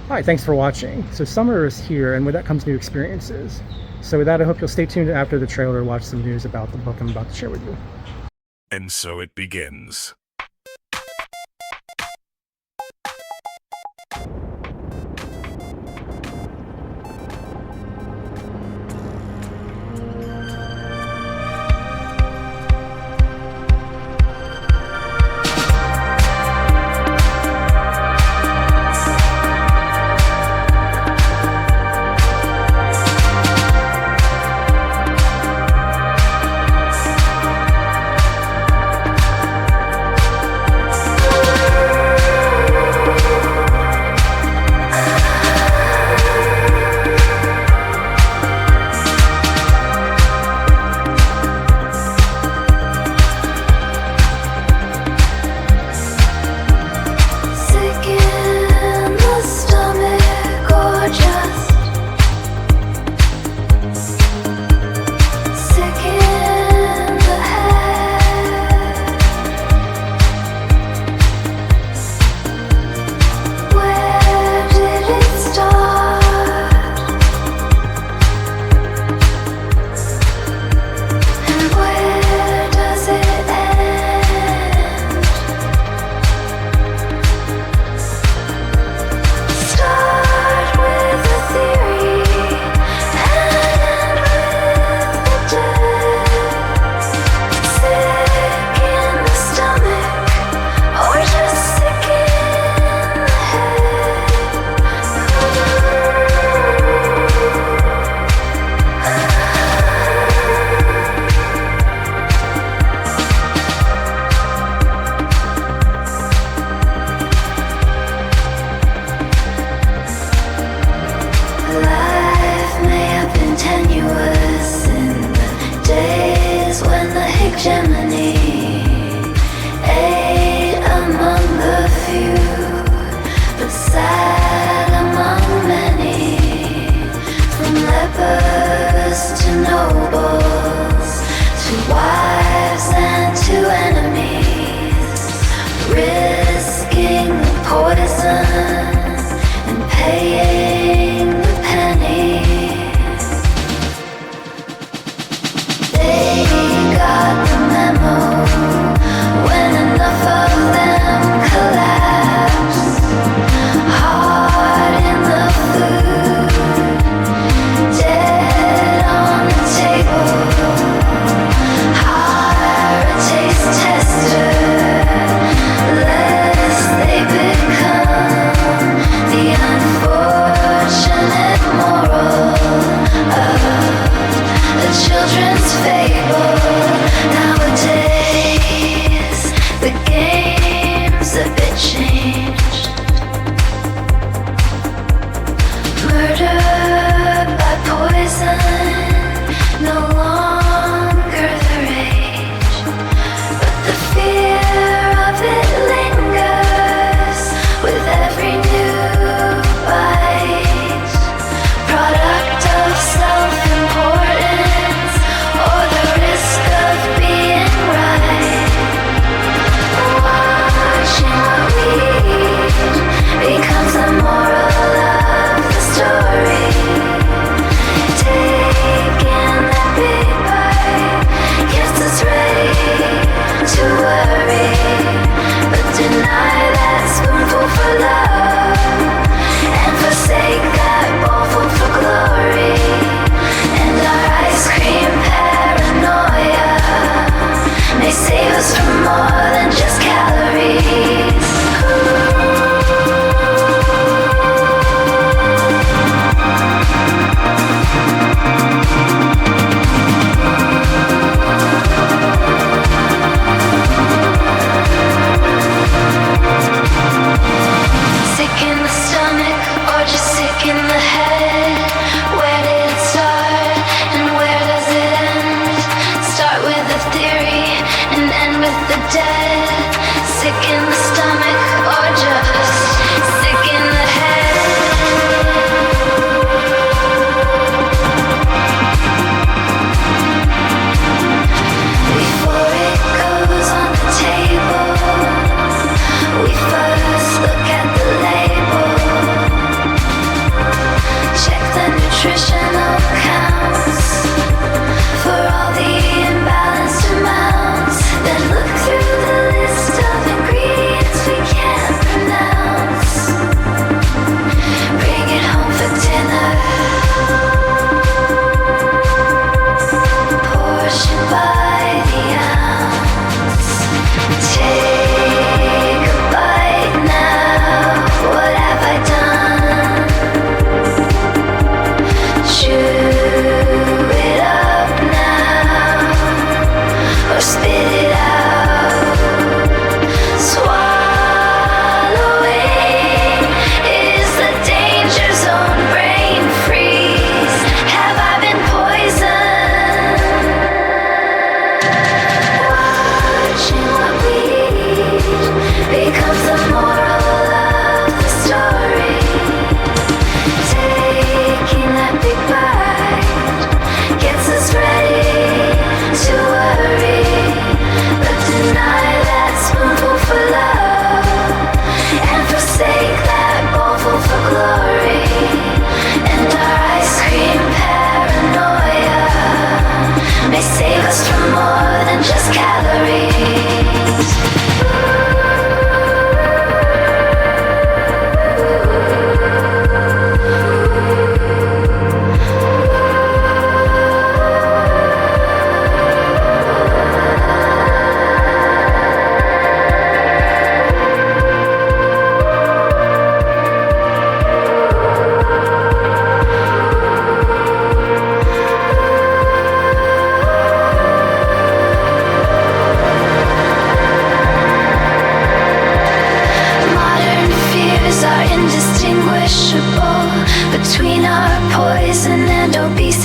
Hi, thanks for watching. So summer is here, and with that comes new experiences. So with that, I hope you'll stay tuned after the trailer to watch some news about the book I'm about to share with you. And so it begins. Hegemony, eight among the few, but sad among many. From lepers to nobles, to wives and to enemies, risking the poison and paying the penny. They got the memo when enough of them collapsed. Heart in the food, dead on the table. Hire a taste tester, lest they become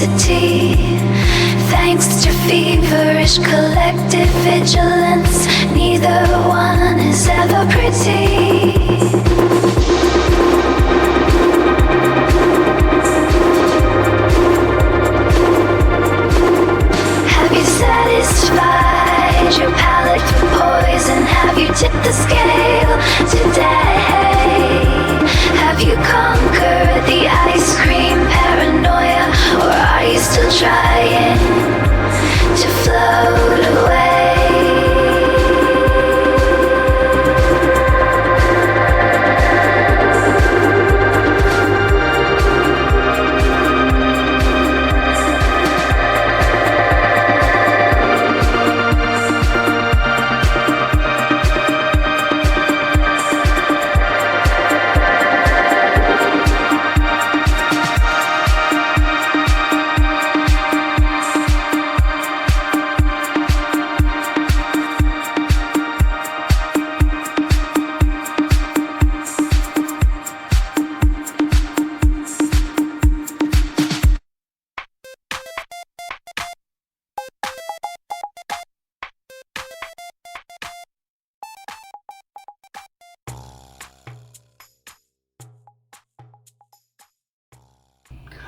intensity. Thanks to feverish collective vigilance, neither one is ever pretty. Have you satisfied your palate for poison? Have you tipped the scale today? Have you conquered the ice cream paranoia? Or are you still trying to float away?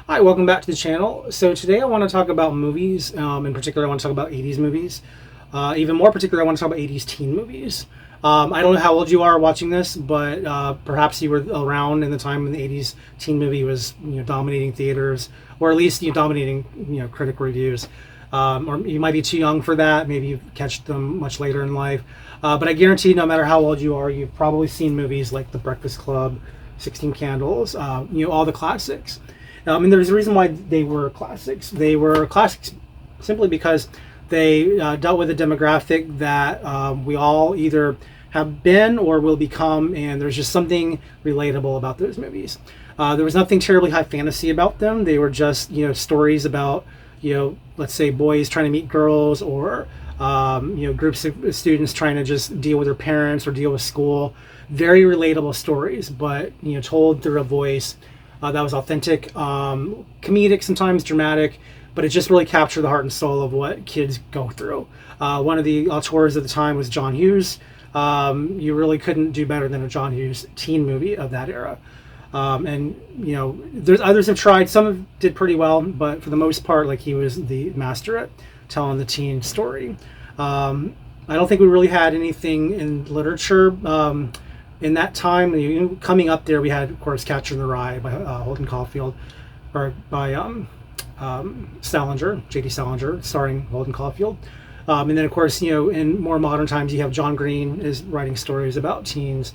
Hi, welcome back to the channel. So today I want to talk about movies. In particular, I want to talk about 80s movies. Even more particular, I want to talk about 80s teen movies. I don't know how old you are watching this, but perhaps you were around in the time when the 80s teen movie was, dominating theaters, or at least dominating, critic reviews. Or you might be too young for that. Maybe you catch them much later in life. But I guarantee, no matter how old you are, you've probably seen movies like The Breakfast Club, 16 Candles, all the classics. And there's a reason why they were classics. They were classics simply because they dealt with a demographic that we all either have been or will become, and there's just something relatable about those movies. There was nothing terribly high fantasy about them. They were just, stories about, let's say boys trying to meet girls, or, groups of students trying to just deal with their parents or deal with school. Very relatable stories, but, told through a voice that was authentic, comedic, sometimes dramatic, but it just really captured the heart and soul of what kids go through. One of the auteurs at the time was John Hughes. You really couldn't do better than a John Hughes teen movie of that era. And there's others have tried. Some did pretty well, but for the most part, like, he was the master at telling the teen story. I don't think we really had anything in literature in that time. Coming up there, we had, of course, Catcher in the Rye by Holden Caulfield, or by Salinger, J.D. Salinger, starring Holden Caulfield. And then, of course, in more modern times, you have John Green is writing stories about teens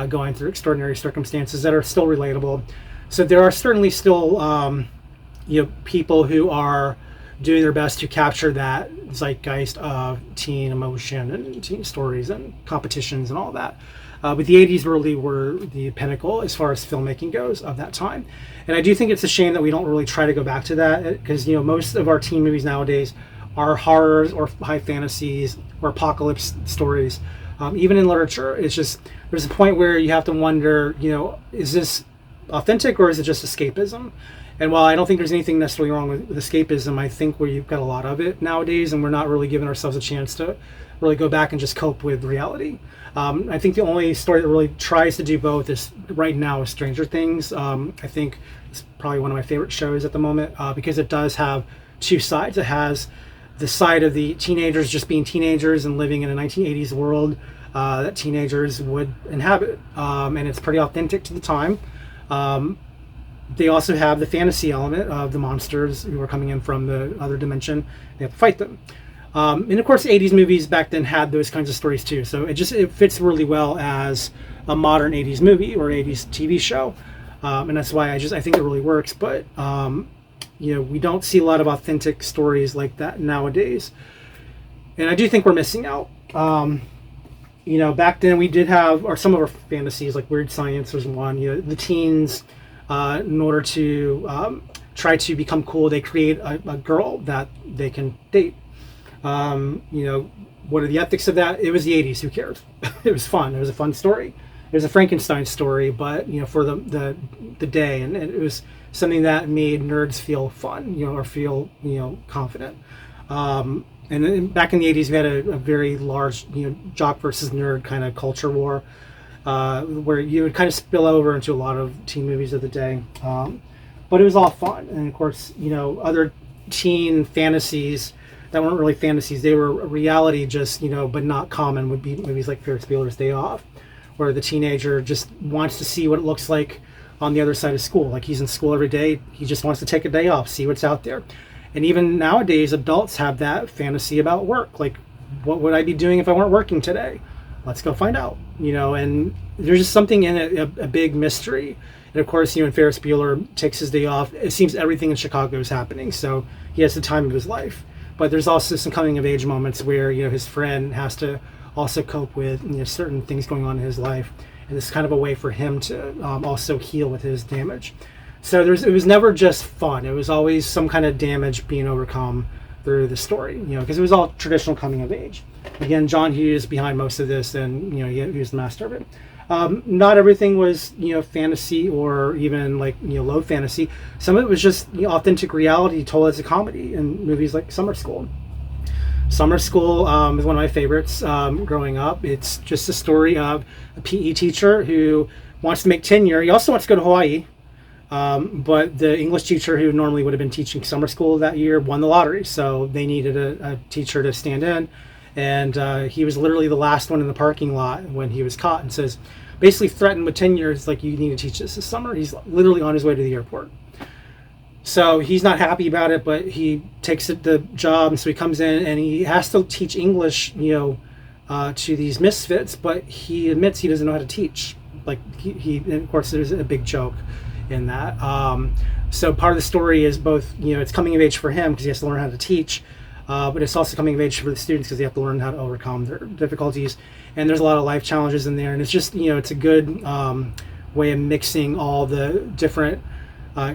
going through extraordinary circumstances that are still relatable. So there are certainly still, people who are doing their best to capture that zeitgeist of teen emotion and teen stories and competitions and all that. But the 80s really were the pinnacle as far as filmmaking goes of that time. And I do think it's a shame that we don't really try to go back to that, because, most of our teen movies nowadays are horrors or high fantasies or apocalypse stories. Even in literature, it's just, there's a point where you have to wonder, is this authentic or is it just escapism? And while I don't think there's anything necessarily wrong with escapism, I think we've got a lot of it nowadays, and we're not really giving ourselves a chance to really go back and just cope with reality. I think the only story that really tries to do both is right now is Stranger Things. I think it's probably one of my favorite shows at the moment, because it does have two sides. It has the side of the teenagers just being teenagers and living in a 1980s world that teenagers would inhabit, and it's pretty authentic to the time. They also have the fantasy element of the monsters who are coming in from the other dimension. They have to fight them. And of course, 80s movies back then had those kinds of stories too. So it fits really well as a modern 80s movie or 80s TV show. And that's why I think it really works. But, we don't see a lot of authentic stories like that nowadays. And I do think we're missing out. Back then we did have, or some of our fantasies, like Weird Science was one. The teens, in order to try to become cool, they create a girl that they can date. What are the ethics of that? It was the 80s. Who cares? It was fun. It was a fun story. It was a Frankenstein story, but for the the day, and it was something that made nerds feel fun, or feel confident. And then back in the 80s, we had a very large, jock versus nerd kind of culture war, where you would kind of spill over into a lot of teen movies of the day. But it was all fun. And of course, other teen fantasies that weren't really fantasies, they were reality, just, but not common, would be movies like Ferris Bueller's Day Off, where the teenager just wants to see what it looks like on the other side of school. Like, he's in school every day, he just wants to take a day off, see what's out there. And even nowadays, adults have that fantasy about work. Like, what would I be doing if I weren't working today? Let's go find out, and there's just something in it, a big mystery. And of course, when Ferris Bueller takes his day off, it seems everything in Chicago is happening. So he has the time of his life. But there's also some coming of age moments where, his friend has to also cope with, certain things going on in his life. And it's kind of a way for him to also heal with his damage. So it was never just fun. It was always some kind of damage being overcome through the story, because it was all traditional coming of age. Again, John Hughes behind most of this, and he was the master of it. Not everything was fantasy, or even like low fantasy. Some of it was just authentic reality told as a comedy in movies like Summer School. Summer School is one of my favorites growing up. It's just a story of a PE teacher who wants to make tenure. He also wants to go to Hawaii. But the English teacher who normally would have been teaching summer school that year won the lottery, so they needed a teacher to stand in. And he was literally the last one in the parking lot when he was caught, and says, basically threatened with 10 years, like, you need to teach this summer. He's literally on his way to the airport. So he's not happy about it, but he takes the job, and so he comes in and he has to teach English, to these misfits, but he admits he doesn't know how to teach. Like, he and of course there's a big joke in that. So part of the story is both, it's coming of age for him because he has to learn how to teach, but it's also coming of age for the students because they have to learn how to overcome their difficulties. And there's a lot of life challenges in there, and it's just, it's a good way of mixing all the different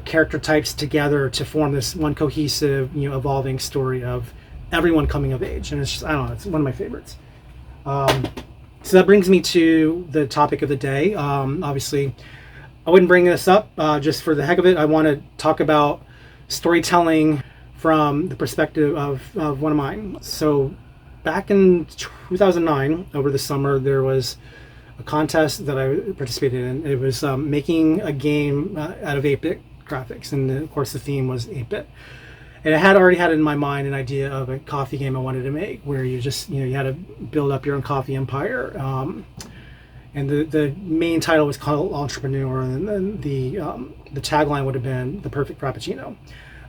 character types together to form this one cohesive, evolving story of everyone coming of age. And it's just, I don't know, it's one of my favorites. So that brings me to the topic of the day. Obviously, I wouldn't bring this up just for the heck of it. I want to talk about storytelling from the perspective of one of mine. So back in 2009, over the summer, there was a contest that I participated in. It was making a game out of 8-bit graphics. And of course, the theme was 8-bit. And I had already had in my mind an idea of a coffee game I wanted to make, where you just, you had to build up your own coffee empire. And the main title was called Entrepreneur, and then the tagline would have been The Perfect Frappuccino.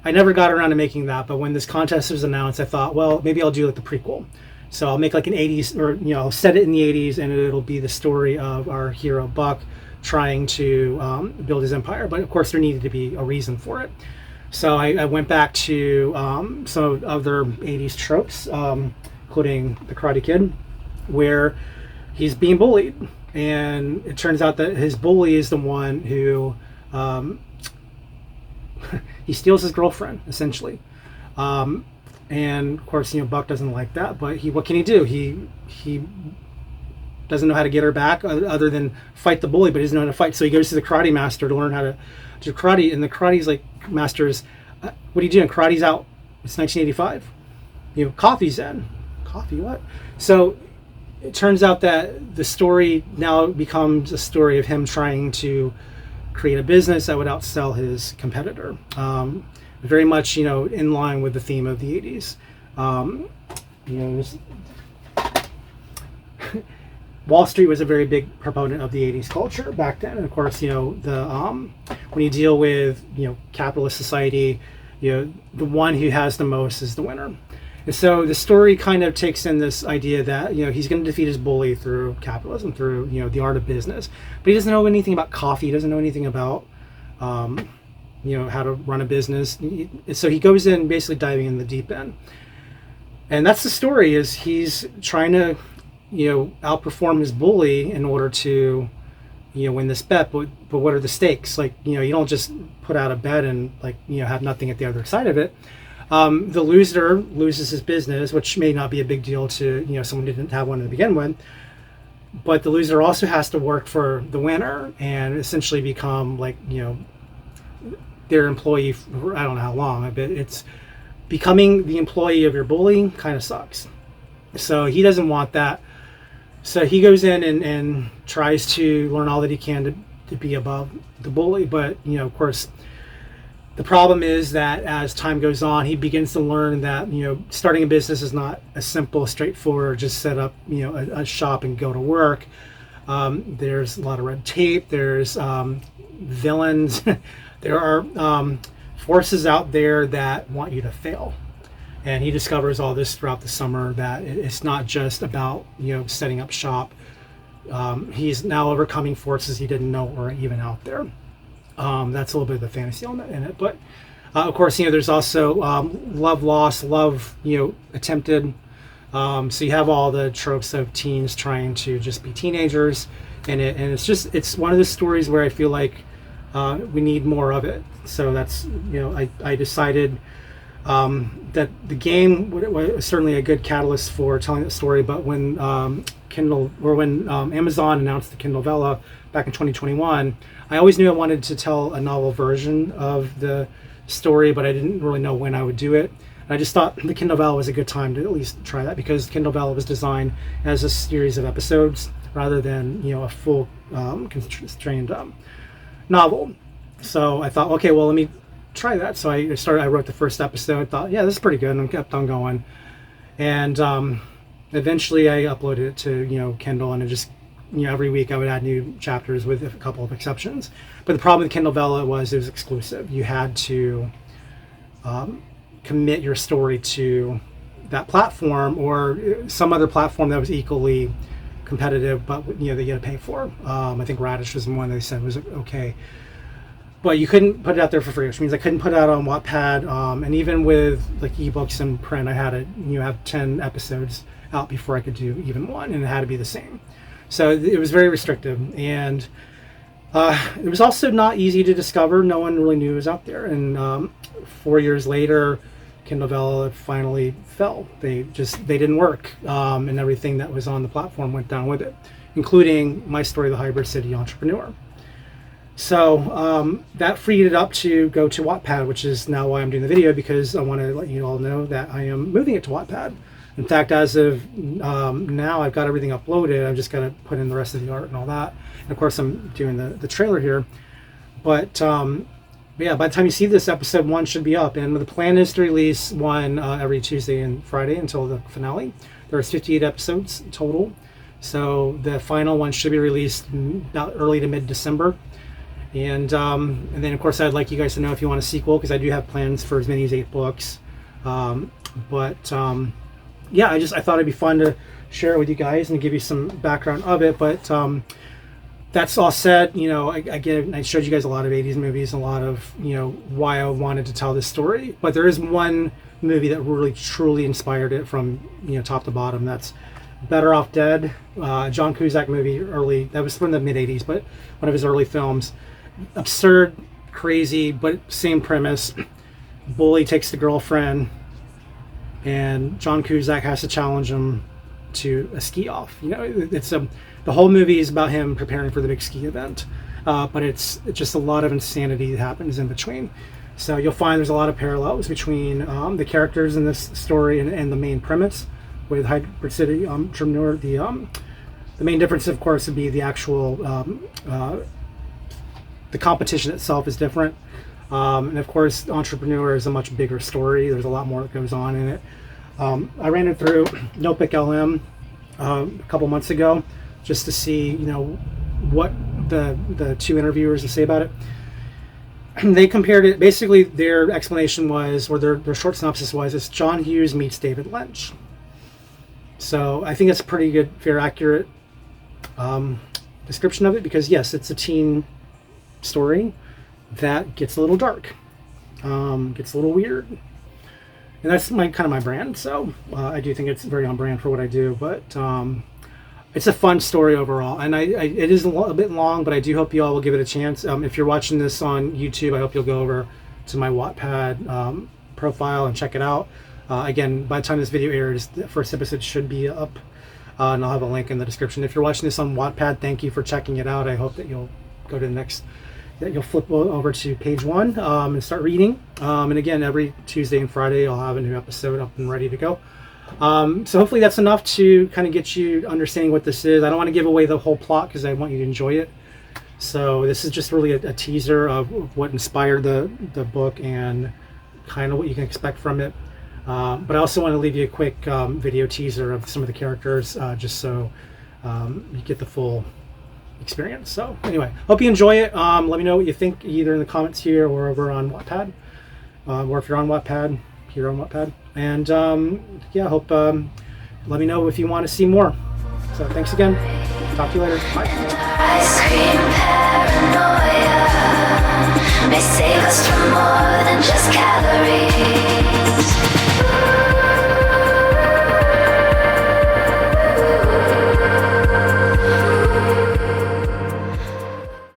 I never got around to making that, but when this contest was announced, I thought, well, maybe I'll do like the prequel. So I'll make like an 80s, or I'll set it in the 80s, and it'll be the story of our hero Buck trying to build his empire. But of course, there needed to be a reason for it. So I went back to some other 80s tropes, including The Karate Kid, where he's being bullied. And it turns out that his bully is the one who he steals his girlfriend, essentially. And of course, Buck doesn't like that, but what can he do? He doesn't know how to get her back other than fight the bully, but he doesn't know how to fight. So he goes to the karate master to learn how to do karate. And the karate's like, master's, what are you doing? Karate's out. It's 1985. Coffee's in. Coffee, what? So it turns out that the story now becomes a story of him trying to create a business that would outsell his competitor. Very much, in line with the theme of the 80s. Wall Street was a very big proponent of the 80s culture back then. And of course, when you deal with, capitalist society, the one who has the most is the winner. And so the story kind of takes in this idea that, he's going to defeat his bully through capitalism, through, the art of business. But he doesn't know anything about coffee. He doesn't know anything about, how to run a business. So he goes in basically diving in the deep end. And that's the story, is he's trying to, outperform his bully in order to, win this bet. But what are the stakes? Like, you don't just put out a bet and have nothing at the other side of it. The loser loses his business, which may not be a big deal to someone who didn't have one to begin with. but the loser also has to work for the winner and essentially become like, their employee for I don't know how long, but it's becoming the employee of your bully kind of sucks. So he doesn't want that. So he goes in and tries to learn all that he can to be above the bully. But, of course, the problem is that as time goes on, he begins to learn that, starting a business is not a simple, straightforward, just set up, a shop and go to work. There's a lot of red tape. There's villains. There are forces out there that want you to fail. And he discovers all this throughout the summer, that it's not just about, setting up shop. He's now overcoming forces he didn't know were even out there. That's a little bit of the fantasy element in it. But, of course, there's also love lost, love, attempted. So you have all the tropes of teens trying to just be teenagers. And it's one of the stories where I feel like we need more of it. So that's, I decided that the game was certainly a good catalyst for telling the story. But when Amazon announced the Kindle Vella back in 2021, I always knew I wanted to tell a novel version of the story, but I didn't really know when I would do it. And I just thought the Kindle Vella was a good time to at least try that, because Kindle Vella was designed as a series of episodes rather than a full constrained novel. So I thought, okay, well, let me try that. So I wrote the first episode, thought, yeah, this is pretty good, and kept on going. And eventually I uploaded it to Kindle, and it just every week I would add new chapters with a couple of exceptions. But the problem with Kindle Vella was it was exclusive. You had to commit your story to that platform or some other platform that was equally competitive, but that you had to pay for. I think Radish was the one they said was okay. But you couldn't put it out there for free, which means I couldn't put it out on Wattpad. And even with like ebooks and print, I had to have 10 episodes out before I could do even one, and it had to be the same. So it was very restrictive, and it was also not easy to discover. No one really knew it was out there. And 4 years later, Kindle Vella finally fell. They didn't work, and everything that was on the platform went down with it, including my story, The Hybrid City Entrepreneur. So that freed it up to go to Wattpad, which is now why I'm doing the video, because I want to let you all know that I am moving it to Wattpad. In fact, as of now, I've got everything uploaded. I've just got to put in the rest of the art and all that. And of course, I'm doing the trailer here. But yeah, by the time you see this, episode 1 should be up. And the plan is to release one every Tuesday and Friday until the finale. There's 58 episodes total. So the final one should be released about early to mid-December. And then, of course, I'd like you guys to know if you want a sequel, because I do have plans for as many as 8 books. Yeah, I thought it'd be fun to share it with you guys and give you some background of it. But that's all said. I showed you guys a lot of 80s movies, a lot of why I wanted to tell this story. But there is one movie that really truly inspired it from top to bottom. That's Better Off Dead, John Cusack movie, that was from the mid 80s, but one of his early films. Absurd, crazy, but same premise. Bully takes the girlfriend, and John Cusack has to challenge him to a ski off. It's the whole movie is about him preparing for the big ski event, but it's just a lot of insanity that happens in between. So you'll find there's a lot of parallels between the characters in this story and the main premise with Hybrid City Entrepreneur. The main difference, of course, would be the actual the competition itself is different. And of course, Entrepreneur is a much bigger story. There's a lot more that goes on in it. I ran it through Notebook LM a couple months ago just to see, what the two interviewers would say about it. They compared it, basically their explanation was, or their short synopsis was, it's John Hughes meets David Lynch. So I think that's a pretty good, fair, accurate description of it, because yes, it's a teen story that gets a little dark, gets a little weird, and that's kind of my brand. So I do think it's very on brand for what I do, but it's a fun story overall, and it is a bit long, but I do hope you all will give it a chance. If you're watching this on YouTube, I hope you'll go over to my Wattpad profile and check it out. Again, by the time this video airs, the first episode should be up. and I'll have a link in the description. If you're watching this on Wattpad, thank you for checking it out. I hope that you'll go to the next, that you'll flip over to page 1 and start reading. And again, every Tuesday and Friday, I'll have a new episode up and ready to go. So hopefully that's enough to kind of get you understanding what this is. I don't want to give away the whole plot because I want you to enjoy it. So this is just really a teaser of what inspired the book and kind of what you can expect from it. But I also want to leave you a quick video teaser of some of the characters just so you get the full experience. So anyway, hope you enjoy it. Let me know what you think either in the comments here or over on Wattpad, or if you're on Wattpad, here on Wattpad. And yeah, hope let me know if you want to see more. So thanks again. Talk to you later. Bye. Ice cream